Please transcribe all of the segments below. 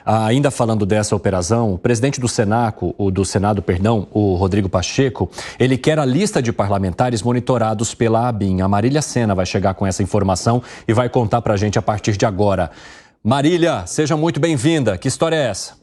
Ainda falando dessa operação, o presidente do Senado, o Rodrigo Pacheco, ele quer a lista de parlamentares monitorados pela ABIN. A Marília Sena vai chegar com essa informação e vai contar pra gente a partir de agora. Marília, seja muito bem-vinda. Que história é essa?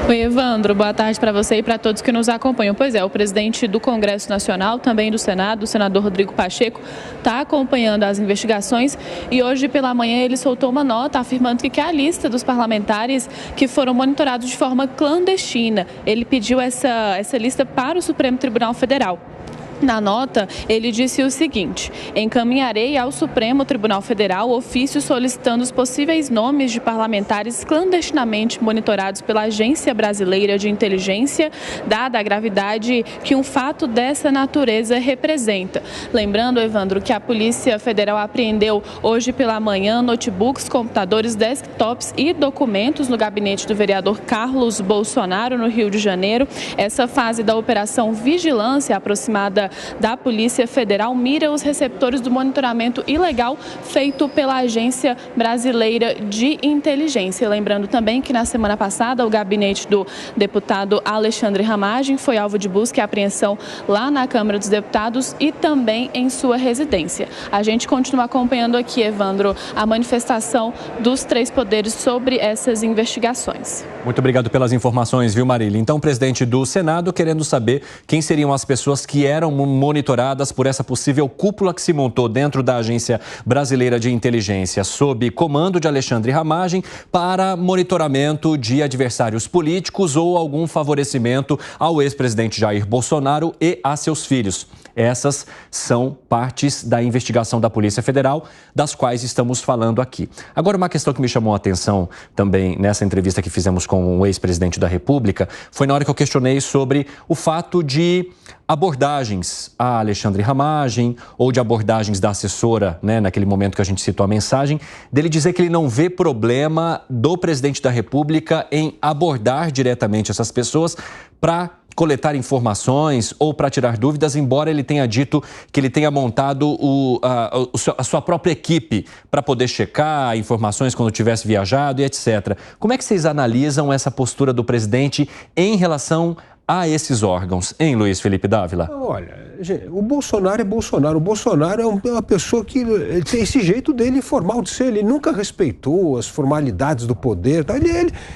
Oi, Evandro, boa tarde para você e para todos que nos acompanham. Pois é, o presidente do Congresso Nacional, também do Senado, o senador Rodrigo Pacheco, está acompanhando as investigações e hoje pela manhã ele soltou uma nota afirmando que quer a lista dos parlamentares que foram monitorados de forma clandestina. Ele pediu essa lista para o Supremo Tribunal Federal. Na nota, ele disse o seguinte: encaminharei ao Supremo Tribunal Federal ofício solicitando os possíveis nomes de parlamentares clandestinamente monitorados pela Agência Brasileira de Inteligência, dada a gravidade que um fato dessa natureza representa. Lembrando, Evandro, que a Polícia Federal apreendeu hoje pela manhã notebooks, computadores, desktops e documentos no gabinete do vereador Carlos Bolsonaro, no Rio de Janeiro. Essa fase da Operação Vigilância aproximada da Polícia Federal mira os receptores do monitoramento ilegal feito pela Agência Brasileira de Inteligência. Lembrando também que na semana passada o gabinete do deputado Alexandre Ramagem foi alvo de busca e apreensão lá na Câmara dos Deputados e também em sua residência. A gente continua acompanhando aqui, Evandro, a manifestação dos três poderes sobre essas investigações. Muito obrigado pelas informações, viu, Marília? Então, o presidente do Senado querendo saber quem seriam as pessoas que eram monitoradas por essa possível cúpula que se montou dentro da Agência Brasileira de Inteligência, sob comando de Alexandre Ramagem, para monitoramento de adversários políticos ou algum favorecimento ao ex-presidente Jair Bolsonaro e a seus filhos. Essas são partes da investigação da Polícia Federal, das quais estamos falando aqui. Agora, uma questão que me chamou a atenção também nessa entrevista que fizemos com o ex-presidente da República foi na hora que eu questionei sobre o fato de abordagens a Alexandre Ramagem ou de abordagens da assessora, naquele momento que a gente citou a mensagem, dele dizer que ele não vê problema do presidente da República em abordar diretamente essas pessoas para coletar informações ou para tirar dúvidas, embora ele tenha dito que ele tenha montado a sua própria equipe para poder checar informações quando tivesse viajado e etc. Como é que vocês analisam essa postura do presidente em relação a esses órgãos, hein, Luiz Felipe Dávila? Olha, gente, o Bolsonaro é Bolsonaro. O Bolsonaro é uma pessoa que tem esse jeito dele informal de ser. Ele nunca respeitou as formalidades do poder. Tá?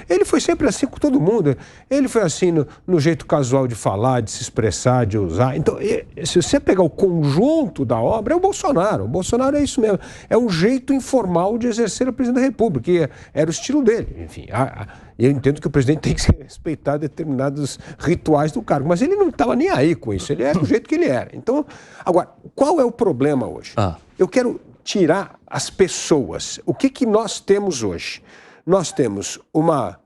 Ele foi sempre assim com todo mundo. Ele foi assim no jeito casual de falar, de se expressar, de usar. Então, se você pegar o conjunto da obra, é o Bolsonaro. O Bolsonaro é isso mesmo. É um jeito informal de exercer a presidência da República, que era o estilo dele. Enfim, eu entendo que o presidente tem que respeitar determinados rituais do cargo, mas ele não estava nem aí com isso, ele era do jeito que ele era. Então, agora, qual é o problema hoje? Eu quero tirar as pessoas. O que nós temos hoje? Nós temos uma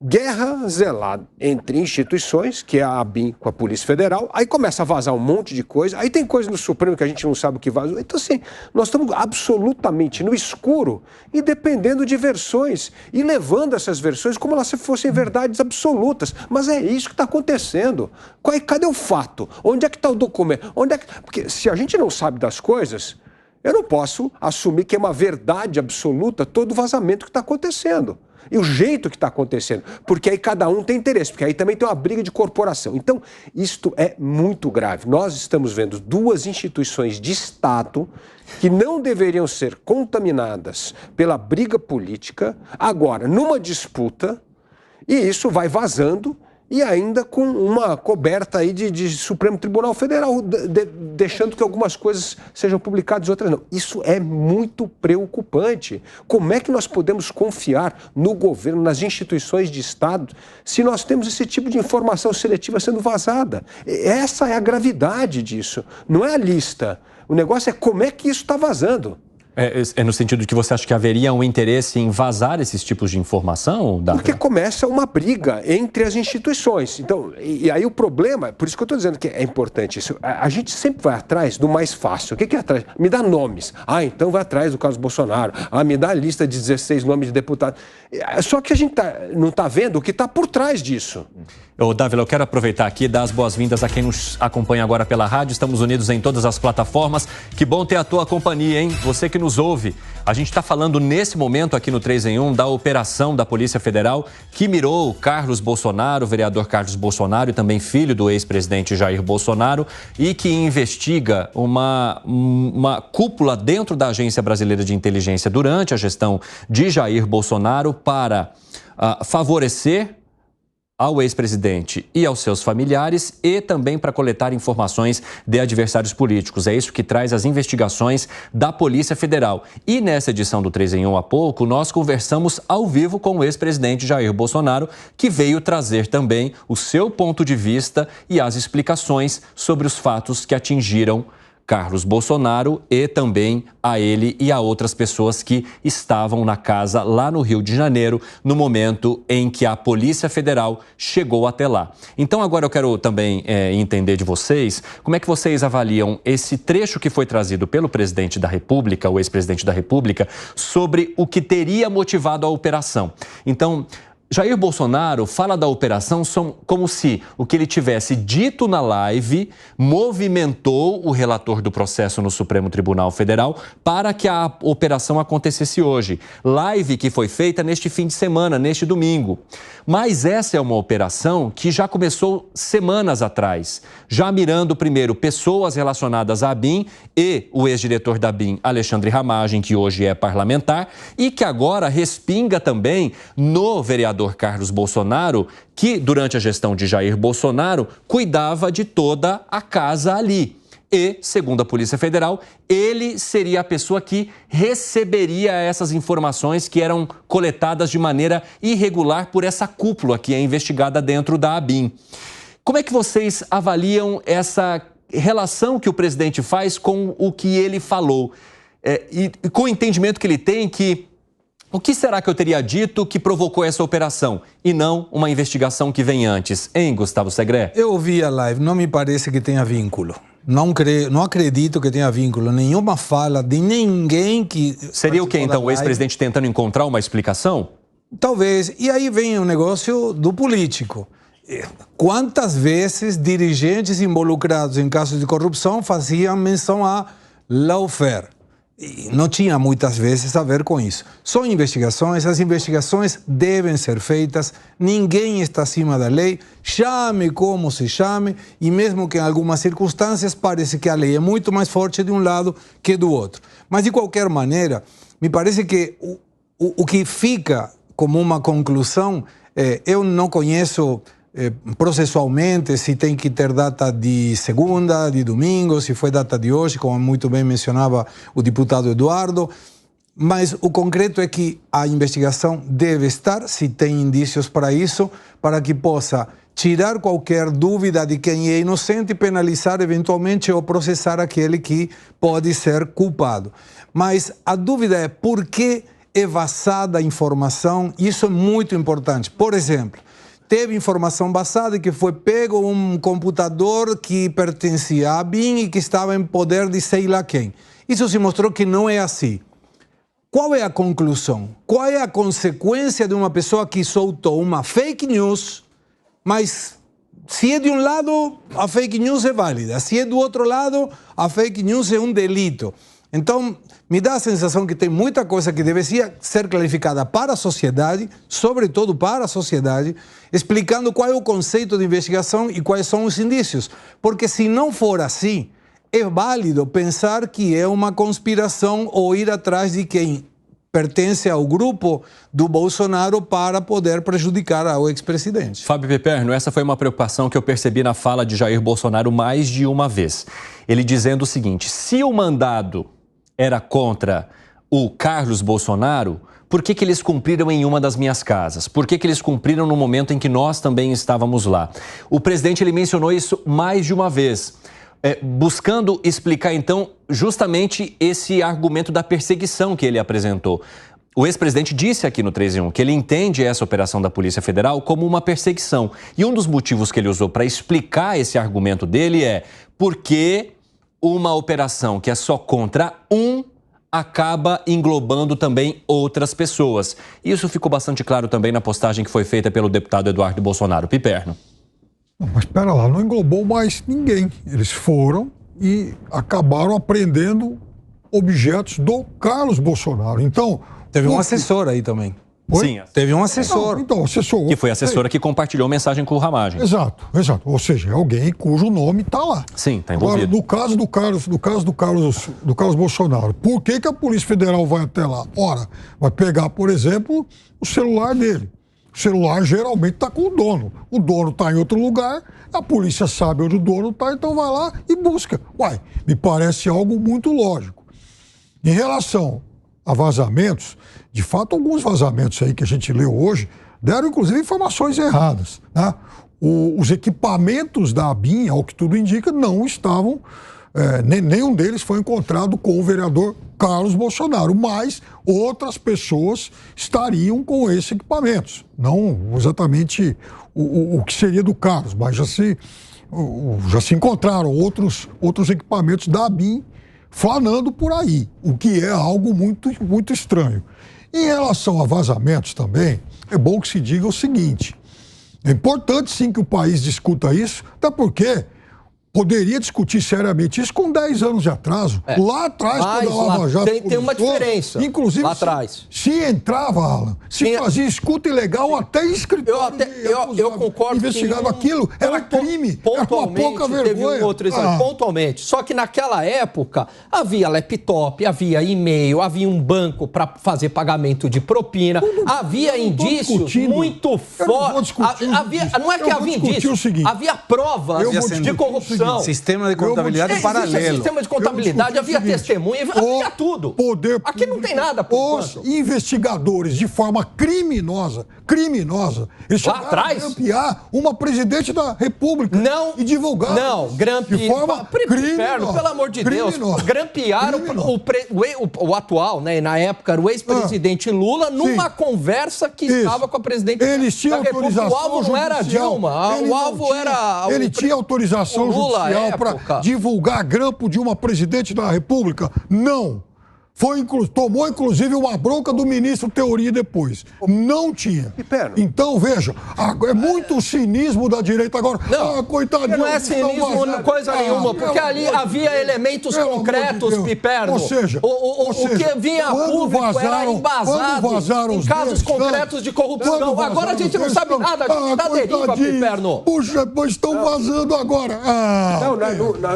guerra zelada entre instituições, que é a ABIN com a Polícia Federal, aí começa a vazar um monte de coisa, aí tem coisa no Supremo que a gente não sabe o que vazou. Então, assim, nós estamos absolutamente no escuro e dependendo de versões e levando essas versões como elas fossem verdades absolutas. Mas é isso que está acontecendo. Cadê o fato? Onde é que está o documento? Porque se a gente não sabe das coisas, eu não posso assumir que é uma verdade absoluta todo o vazamento que está acontecendo. E o jeito que está acontecendo, porque aí cada um tem interesse, porque aí também tem uma briga de corporação. Então, isto é muito grave. Nós estamos vendo duas instituições de Estado que não deveriam ser contaminadas pela briga política, agora numa disputa, e isso vai vazando, e ainda com uma coberta aí de Supremo Tribunal Federal, deixando que algumas coisas sejam publicadas e outras não. Isso é muito preocupante. Como é que nós podemos confiar no governo, nas instituições de Estado, se nós temos esse tipo de informação seletiva sendo vazada? Essa é a gravidade disso. Não é a lista. O negócio é como é que isso está vazando. É no sentido de que você acha que haveria um interesse em vazar esses tipos de informação, Dávila? Porque começa uma briga entre as instituições. Então, e aí o problema, por isso que eu estou dizendo que é importante isso, a gente sempre vai atrás do mais fácil. O que é atrás? Me dá nomes. Então vai atrás do Carlos Bolsonaro. Me dá a lista de 16 nomes de deputados. Só que a gente não está vendo o que está por trás disso. Dávila, eu quero aproveitar aqui e dar as boas-vindas a quem nos acompanha agora pela rádio. Estamos unidos em todas as plataformas. Que bom ter a tua companhia, hein? Você que nos ouve. A gente está falando nesse momento aqui no 3 em 1 da operação da Polícia Federal que mirou Carlos Bolsonaro, o vereador Carlos Bolsonaro e também filho do ex-presidente Jair Bolsonaro, e que investiga uma cúpula dentro da Agência Brasileira de Inteligência durante a gestão de Jair Bolsonaro para favorecer ao ex-presidente e aos seus familiares e também para coletar informações de adversários políticos. É isso que traz as investigações da Polícia Federal. E nessa edição do 3 em 1 há pouco, nós conversamos ao vivo com o ex-presidente Jair Bolsonaro, que veio trazer também o seu ponto de vista e as explicações sobre os fatos que atingiram Carlos Bolsonaro e também a ele e a outras pessoas que estavam na casa lá no Rio de Janeiro no momento em que a Polícia Federal chegou até lá. Então agora eu quero também entender de vocês como é que vocês avaliam esse trecho que foi trazido pelo presidente da República, o ex-presidente da República, sobre o que teria motivado a operação. Então, Jair Bolsonaro fala da operação como se o que ele tivesse dito na live movimentou o relator do processo no Supremo Tribunal Federal para que a operação acontecesse hoje. Live que foi feita neste fim de semana, neste domingo. Mas essa é uma operação que já começou semanas atrás, já mirando primeiro pessoas relacionadas à ABIN e o ex-diretor da ABIN, Alexandre Ramagem, que hoje é parlamentar, e que agora respinga também no vereador Carlos Bolsonaro, que durante a gestão de Jair Bolsonaro cuidava de toda a casa ali. E, segundo a Polícia Federal, ele seria a pessoa que receberia essas informações que eram coletadas de maneira irregular por essa cúpula que é investigada dentro da ABIN. Como é que vocês avaliam essa relação que o presidente faz com o que ele falou? E com o entendimento que ele tem que o que será que eu teria dito que provocou essa operação e não uma investigação que vem antes, hein, Gustavo Segré? Eu ouvi a live, não me parece que tenha vínculo. Não acredito que tenha vínculo. Nenhuma fala de ninguém que... Seria o quê, então? O ex-presidente tentando encontrar uma explicação? Talvez. E aí vem o negócio do político. Quantas vezes dirigentes involucrados em casos de corrupção faziam menção a lawfare? E não tinha muitas vezes a ver com isso. São investigações, as investigações devem ser feitas, ninguém está acima da lei, chame como se chame, e mesmo que em algumas circunstâncias parece que a lei é muito mais forte de um lado que do outro. Mas de qualquer maneira, me parece que o que fica como uma conclusão, eu não conheço processualmente se tem que ter data de segunda, de domingo, se foi data de hoje, como muito bem mencionava o deputado Eduardo, mas o concreto é que a investigação deve estar, se tem indícios para isso, para que possa tirar qualquer dúvida de quem é inocente e penalizar eventualmente ou processar aquele que pode ser culpado. Mas a dúvida é por que é vazada a informação, isso é muito importante. Por exemplo, teve informação vazada que foi pego um computador que pertencia à ABIN e que estava em poder de sei lá quem. Isso se mostrou que não é assim. Qual é a conclusão? Qual é a consequência de uma pessoa que soltou uma fake news, mas se é de um lado, a fake news é válida. Se é do outro lado, a fake news é um delito. Então, me dá a sensação que tem muita coisa que deveria ser clarificada para a sociedade, sobretudo para a sociedade, explicando qual é o conceito de investigação e quais são os indícios. Porque se não for assim, é válido pensar que é uma conspiração ou ir atrás de quem pertence ao grupo do Bolsonaro para poder prejudicar ao ex-presidente. Fábio Piperno, essa foi uma preocupação que eu percebi na fala de Jair Bolsonaro mais de uma vez. Ele dizendo o seguinte: se o mandado era contra o Carlos Bolsonaro, por que eles cumpriram em uma das minhas casas? Por que eles cumpriram no momento em que nós também estávamos lá? O presidente ele mencionou isso mais de uma vez, buscando explicar então justamente esse argumento da perseguição que ele apresentou. O ex-presidente disse aqui no 3 em 1 que ele entende essa operação da Polícia Federal como uma perseguição. E um dos motivos que ele usou para explicar esse argumento dele é porque uma operação que é só contra um acaba englobando também outras pessoas. Isso ficou bastante claro também na postagem que foi feita pelo deputado Eduardo Bolsonaro. Piperno. Mas espera lá, não englobou mais ninguém. Eles foram e acabaram apreendendo objetos do Carlos Bolsonaro. Então... Teve um assessor aí também. Oi? Sim, Teve um assessor. Não, então, assessor. que foi a assessora que compartilhou mensagem com o Ramagem. Exato. Ou seja, é alguém cujo nome está lá. Sim, está Agora, envolvido. no caso do Carlos Bolsonaro, por que a Polícia Federal vai até lá? Ora, vai pegar, por exemplo, o celular dele. O celular geralmente está com o dono. O dono está em outro lugar, a polícia sabe onde o dono está, então vai lá e busca. Uai, me parece algo muito lógico. Em relação a vazamentos, de fato, alguns vazamentos aí que a gente leu hoje deram, inclusive, informações erradas, né? Os equipamentos da ABIN, ao que tudo indica, não estavam, nenhum deles foi encontrado com o vereador Carlos Bolsonaro, mas outras pessoas estariam com esses equipamentos. Não exatamente o que seria do Carlos, mas já se encontraram outros equipamentos da ABIN flanando por aí, o que é algo muito, muito estranho. Em relação a vazamentos também, é bom que se diga o seguinte: é importante sim que o país discuta isso, até porque poderia discutir seriamente isso com 10 anos de atraso. Lá atrás, quando a Lava Jato tem uma diferença. Inclusive, lá atrás. Se entrava, Alan, se fazia escuta ilegal até em escritório. Eu concordo. Investigava aquilo, era crime. Era com pouca vergonha. Teve um outro exemplo, pontualmente. Só que naquela época havia laptop, havia e-mail, havia um banco para fazer pagamento de propina, havia indícios muito fortes. Não é que havia indícios, havia provas de corrupção. Sistema de contabilidade paralelo. Sistema de contabilidade, havia testemunha, havia tudo. Aqui não tem nada, por Os investigadores, de forma criminosa, eles chegaram a grampear uma presidente da República e divulgar. De forma criminosa. Pelo amor de Deus, grampearam o atual, né, na época era o ex-presidente Lula, numa conversa que estava com a presidente da República. O alvo não era a Dilma, o alvo era... Ele tinha autorização judicial para divulgar grampo de uma presidente da República? Não. Tomou, inclusive, uma bronca do ministro Teori depois. Não tinha. Então, veja, é muito cinismo da direita agora. Coitadinho. Não é cinismo, coisa nenhuma, porque ali havia elementos concretos, Piperno. Ou seja, o que vinha a público era embasado em casos concretos de corrupção. Agora a gente não sabe nada, a gente está deriva, Piperno. Puxa, pois estão vazando agora.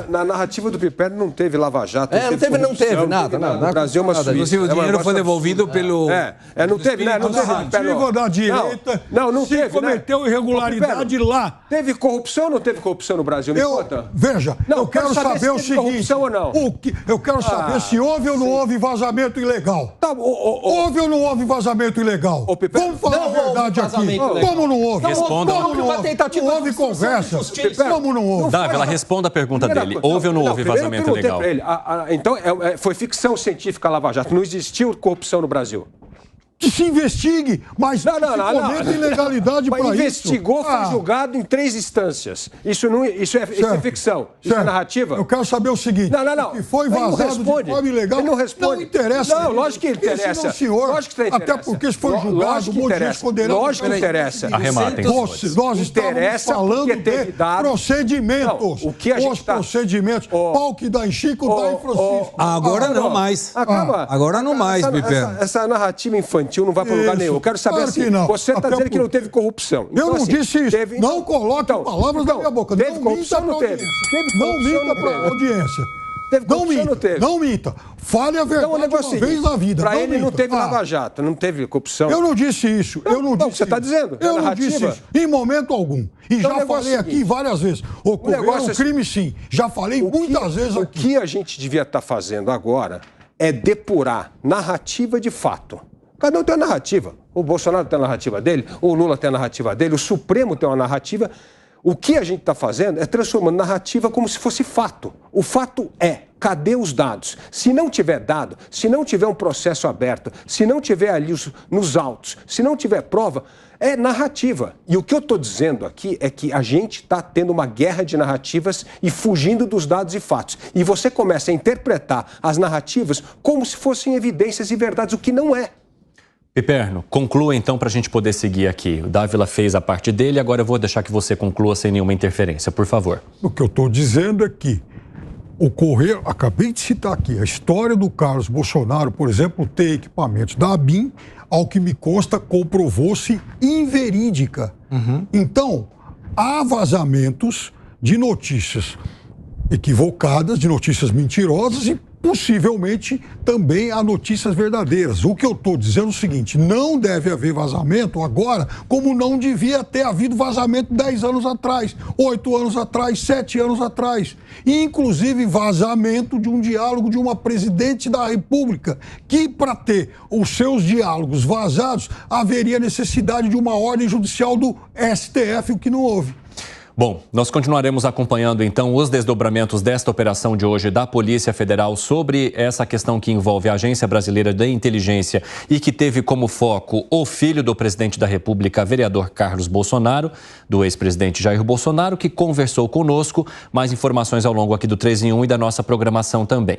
Na narrativa do Piperno não teve Lava Jato. Não teve nada. Inclusive, o dinheiro foi devolvido pelo... não teve, né? Não teve. Da direita, não teve, cometeu irregularidade lá. Teve corrupção ou não teve corrupção no Brasil? Me conta. Veja, eu quero saber o seguinte. Corrupção ou não? Eu quero saber se houve ou não houve vazamento ilegal. Houve ou não houve vazamento ilegal? Vamos falar a verdade aqui. Como não houve? Responda. Não houve conversa. Como não houve? Dávila, responda a pergunta dele. Houve ou não houve vazamento ilegal? Então, foi ficção científica a Lava Jato. Não existiu corrupção no Brasil. Que se investigue, mas não cometa ilegalidade para isso. Investigou, foi julgado em 3 instâncias. Isso é ficção. Isso é narrativa. Eu quero saber o seguinte. Não. Que foi vazado de forma ilegal. Ele não responde. Não interessa. Não, lógico que interessa. Senhor, lógico que interessa. Até porque se foi julgado, lógico que interessa. Arrematem. Nós estamos falando de procedimentos. O que a gente Os procedimentos. Pau que dá em Chico, dá em Francisco. Agora não mais. Agora não mais, Piperno. Essa narrativa infantil não vai para lugar nenhum. Eu quero saber assim, você está dizendo que não teve corrupção. Eu não disse isso. Não coloque palavras na minha boca. Teve corrupção ou não teve? Não minta para a audiência. Não minta. Fale a verdade uma vez na vida. Para ele não teve Lava Jato, não teve corrupção. Eu não disse isso. Você está dizendo. Eu não disse isso. Em momento algum. E já falei aqui várias vezes. Ocorreu um crime, sim. Já falei muitas vezes aqui. O que a gente devia estar fazendo agora é depurar narrativa de fato. Cada um tem uma narrativa. O Bolsonaro tem a narrativa dele, o Lula tem a narrativa dele, o Supremo tem uma narrativa. O que a gente está fazendo é transformando narrativa como se fosse fato. O fato é, cadê os dados? Se não tiver dado, se não tiver um processo aberto, se não tiver ali nos autos, se não tiver prova, é narrativa. E o que eu estou dizendo aqui é que a gente está tendo uma guerra de narrativas e fugindo dos dados e fatos. E você começa a interpretar as narrativas como se fossem evidências e verdades, o que não é. Piperno, conclua então para a gente poder seguir aqui. O Dávila fez a parte dele, agora eu vou deixar que você conclua sem nenhuma interferência, por favor. O que eu estou dizendo é que ocorrer, acabei de citar aqui, a história do Carlos Bolsonaro, por exemplo, ter equipamentos da ABIN, ao que me consta, comprovou-se inverídica. Então, há vazamentos de notícias equivocadas, de notícias mentirosas e possivelmente também há notícias verdadeiras. O que eu estou dizendo é o seguinte, não deve haver vazamento agora, como não devia ter havido vazamento 10 anos atrás, 8 anos atrás, 7 anos atrás. E, inclusive, vazamento de um diálogo de uma presidente da República, que, para ter os seus diálogos vazados, haveria necessidade de uma ordem judicial do STF, o que não houve. Bom, nós continuaremos acompanhando então os desdobramentos desta operação de hoje da Polícia Federal sobre essa questão que envolve a Agência Brasileira de Inteligência e que teve como foco o filho do presidente da República, vereador Carlos Bolsonaro, do ex-presidente Jair Bolsonaro, que conversou conosco. Mais informações ao longo aqui do 3 em 1 e da nossa programação também.